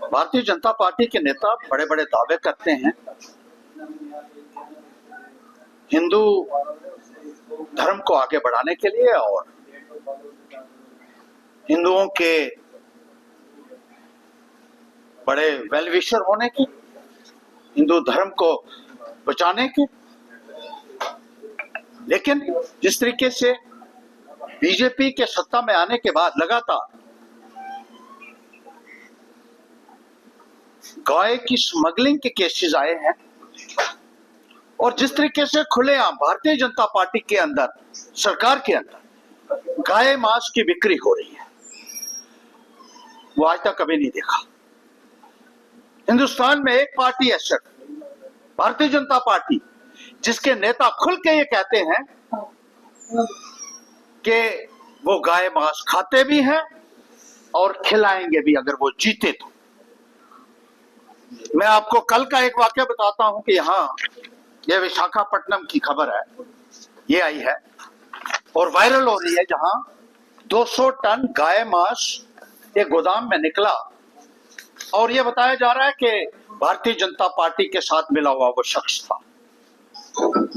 Bharatiya Janata party के नेता बड़े बड़े दावे करते हैं हिंदू धर्म को आगे बढ़ाने के लिए और हिंदुओं के बड़े वेल विशर होने की, हिंदू धर्म को बचाने की। लेकिन जिस तरीके से बीजेपी के सत्ता में आने के बाद लगातार गाय की स्मगलिंग के केसेस आए हैं और जिस तरीके से खुलेआम भारतीय जनता पार्टी के अंदर, सरकार के अंदर गाय मांस की बिक्री हो रही है, वो आज तक कभी नहीं देखा। हिंदुस्तान में एक पार्टी है सिर्फ भारतीय जनता पार्टी, जिसके नेता खुल के ये कहते हैं कि वो गाय मांस खाते भी हैं और खिलाएंगे भी अगर वो जीते तो। मैं आपको कल का एक वाक्य बताता हूं कि यहाँ ये विशाखापट्टनम की खबर है, ये आई है और वायरल हो रही है, जहां 200 टन गाय मांस एक गोदाम में निकला और ये बताया जा रहा है कि भारतीय जनता पार्टी के साथ मिला हुआ वो शख्स था।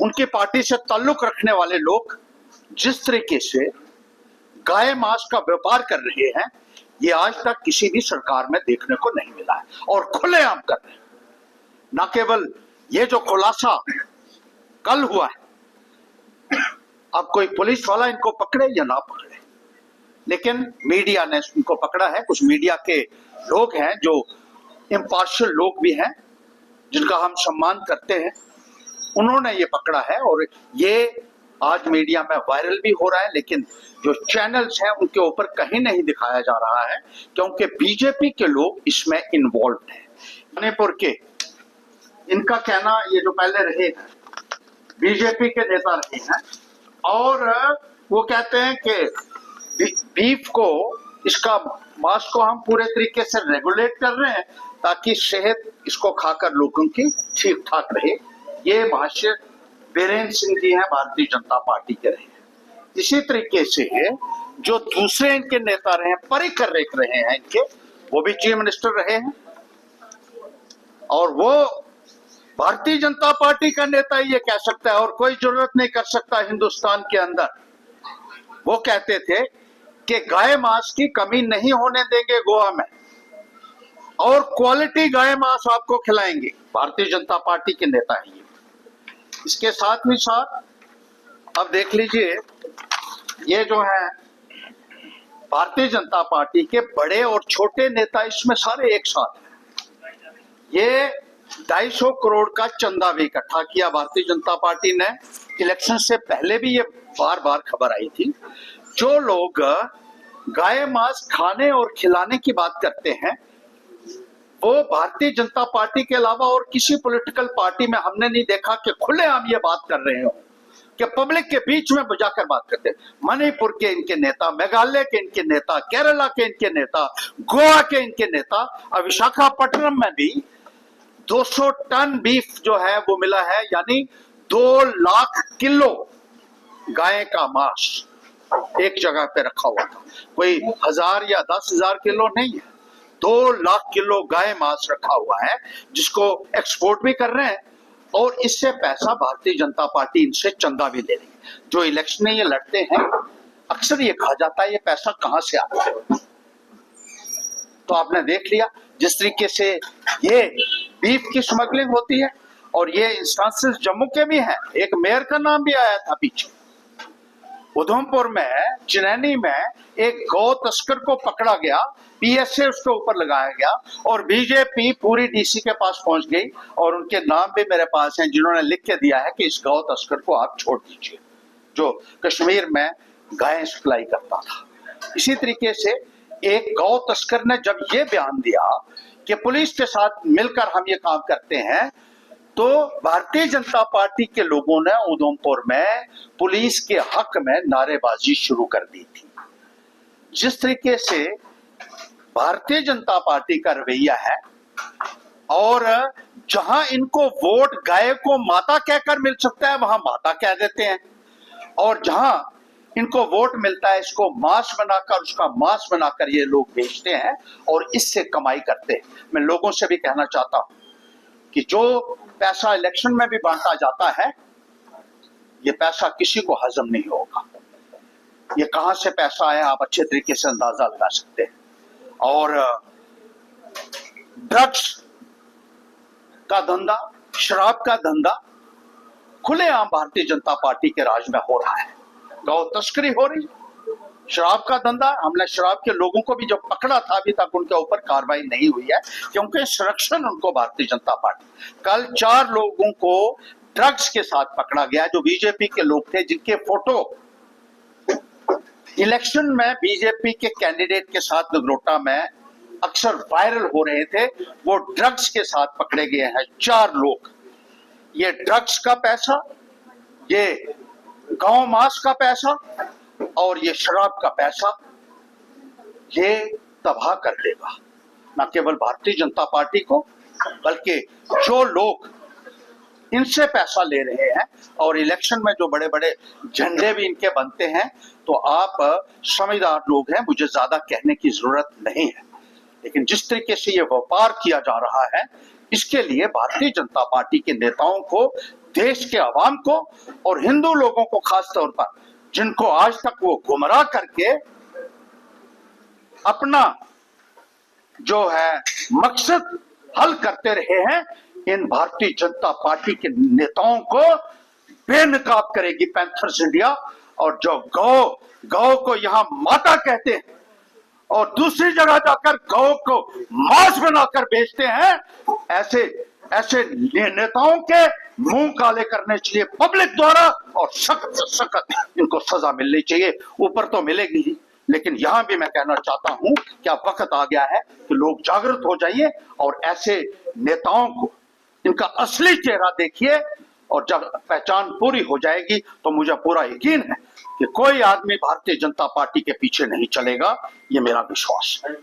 उनकी पार्टी से ताल्लुक रखने वाले लोग जिस तरीके से गाय मांस का व्यापार कर रहे हैं, ये आज तक किसी भी सरकार में देखने को नहीं मिला है और खुलेआम कर रहे हैं। न केवल ये जो खुलासा कल हुआ है, अब कोई पुलिस वाला इनको पकड़े या ना पकड़े, लेकिन मीडिया ने इनको पकड़ा है। कुछ मीडिया के लोग हैं जो इम्पार्शियल लोग भी हैं, जिनका हम सम्मान करते हैं, उन्होंने ये पकड़ा है और ये आज मीडिया में वायरल भी हो रहा है। लेकिन जो चैनल्स हैं उनके ऊपर कहीं नहीं दिखाया जा रहा है, क्योंकि बीजेपी के लोग इसमें इन्वॉल्व हैं। मणिपुर के, इनका कहना, ये जो पहले रहे हैं बीजेपी के नेता रहे हैं, और वो कहते हैं कि बीफ को, इसका मांस को हम पूरे तरीके से रेगुलेट कर रहे हैं ताकि सेहत इसको खाकर लोगों की ठीक ठाक रहे। ये भाष्य बीरेन्द्र सिंह जी हैं, भारतीय जनता पार्टी के रहे हैं। इसी तरीके से जो दूसरे इनके नेता रहे हैं, पर्रिकर रहे हैं इनके, वो भी चीफ मिनिस्टर रहे हैं और वो भारतीय जनता पार्टी का नेता ही ये कह सकता है और कोई जरूरत नहीं कर सकता हिंदुस्तान के अंदर। वो कहते थे कि गाय मांस की कमी नहीं होने देंगे गोवा में और क्वालिटी गाय मांस आपको खिलाएंगे। भारतीय जनता पार्टी के नेता हैं ये। इसके साथ ही साथ अब देख लीजिए, ये जो है भारतीय जनता पार्टी के बड़े और छोटे नेता इसमें सारे एक साथ हैं। ये 250 करोड़ का चंदा भी इकट्ठा किया भारतीय जनता पार्टी ने। इलेक्शन से पहले भी ये बार बार खबर आई थी। जो लोग गाय मांस खाने और खिलाने की बात करते हैं, वो भारतीय जनता पार्टी के अलावा और किसी पॉलिटिकल पार्टी में हमने नहीं देखा कि खुलेआम ये बात कर रहे हो, कि पब्लिक के बीच में जाकर बात करते हैं। मणिपुर के इनके नेता, मेघालय के इनके नेता, केरला के इनके नेता, गोवा के इनके नेता, और विशाखापट्टनम में भी 200 टन बीफ जो है वो मिला है, यानी 2 लाख किलो गाय का मांस एक जगह पे रखा हुआ था। कोई 1000 या 10,000 किलो नहीं है, 2 लाख किलो गाय मांस रखा हुआ है, जिसको एक्सपोर्ट भी कर रहे हैं और इससे पैसा भारतीय जनता पार्टी इनसे चंदा भी ले रही है। जो इलेक्शन ये लड़ते हैं, अक्सर ये कहा जाता है ये पैसा कहां से आता है। तो आपने देख लिया जिस तरीके से ये बीफ की स्मगलिंग होती है, और ये इंस्टांसेस जम्मू के भी हैं। एक मेयर का नाम भी आया था पीछे, उधमपुर में, चिनैनी में एक गौ तस्कर को पकड़ा गया, पीएसए उसके ऊपर लगाया गया और बीजेपी पूरी डीसी के पास पहुंच गई और उनके नाम भी मेरे पास हैं, जिन्होंने लिख के दिया है कि इस गौ तस्कर को आप छोड़ दीजिए, जो कश्मीर में गायें सप्लाई करता था। इसी तरीके से एक गौ तस्कर ने जब ये बयान दिया कि पुलिस के साथ मिलकर हम ये काम करते हैं, तो भारतीय जनता पार्टी के लोगों ने उधमपुर में पुलिस के हक में नारेबाजी शुरू कर दी थी। जिस तरीके से भारतीय जनता पार्टी का रवैया है, और जहां इनको वोट गाय को माता कहकर मिल सकता है वहां माता कह देते हैं, और जहां इनको वोट मिलता है, इसको मांस बनाकर, उसका मांस बनाकर ये लोग बेचते हैं और इससे कमाई करते हैं। मैं लोगों से भी कहना चाहता हूं कि जो पैसा इलेक्शन में भी बांटा जाता है, ये पैसा किसी को हजम नहीं होगा। ये कहां से पैसा आया आप अच्छे तरीके से अंदाजा लगा सकते हैं। और ड्रग्स का धंधा, शराब का धंधा खुलेआम भारतीय जनता पार्टी के राज में हो रहा है। गौ तस्करी हो रही, शराब का धंधा। हमने शराब के लोगों को भी जब पकड़ा था, अभी तक उनके ऊपर कार्रवाई नहीं हुई है क्योंकि संरक्षण उनको भारतीय जनता पार्टी। कल 4 लोगों को ड्रग्स के साथ पकड़ा गया जो बीजेपी के लोग थे, जिनके फोटो इलेक्शन में बीजेपी के कैंडिडेट के साथ नगरोटा में अक्सर वायरल हो रहे थे। वो ड्रग्स के साथ पकड़े गए हैं 4 लोग। ये ड्रग्स का पैसा, ये गौ मांस का पैसा और ये शराब का पैसा, ये तबाह कर देगा न केवल भारतीय जनता पार्टी को, बल्कि जो लोग इनसे पैसा ले रहे हैं और इलेक्शन में जो बड़े बड़े झंडे भी इनके बनते हैं। तो आप समझदार लोग हैं, मुझे ज्यादा कहने की जरूरत नहीं है, लेकिन जिस तरीके से ये व्यापार किया जा रहा है, इसके लिए भारतीय जनता पार्टी के नेताओं को, देश के आवाम को और हिंदू लोगों को खास तौर पर, जिनको आज तक वो गुमराह करके अपना जो है मकसद हल करते रहे हैं, इन भारतीय जनता पार्टी के नेताओं को बेनकाब करेगी पैंथर्स इंडिया। और जो गौ को यहां माता कहते हैं और दूसरी जगह जाकर गौ को मांस बनाकर बेचते हैं, ऐसे नेताओं के मुंह काले करने चाहिए पब्लिक द्वारा और सख्त से सख्त इनको सजा मिलनी चाहिए। ऊपर तो मिलेगी ही, लेकिन यहां भी मैं कहना चाहता हूं कि अब वक्त आ गया है कि लोग जागृत हो जाइए और ऐसे नेताओं को इनका असली चेहरा देखिए। और जब पहचान पूरी हो जाएगी तो मुझे पूरा यकीन है कि कोई आदमी भारतीय जनता पार्टी के पीछे नहीं चलेगा। ये मेरा विश्वास है।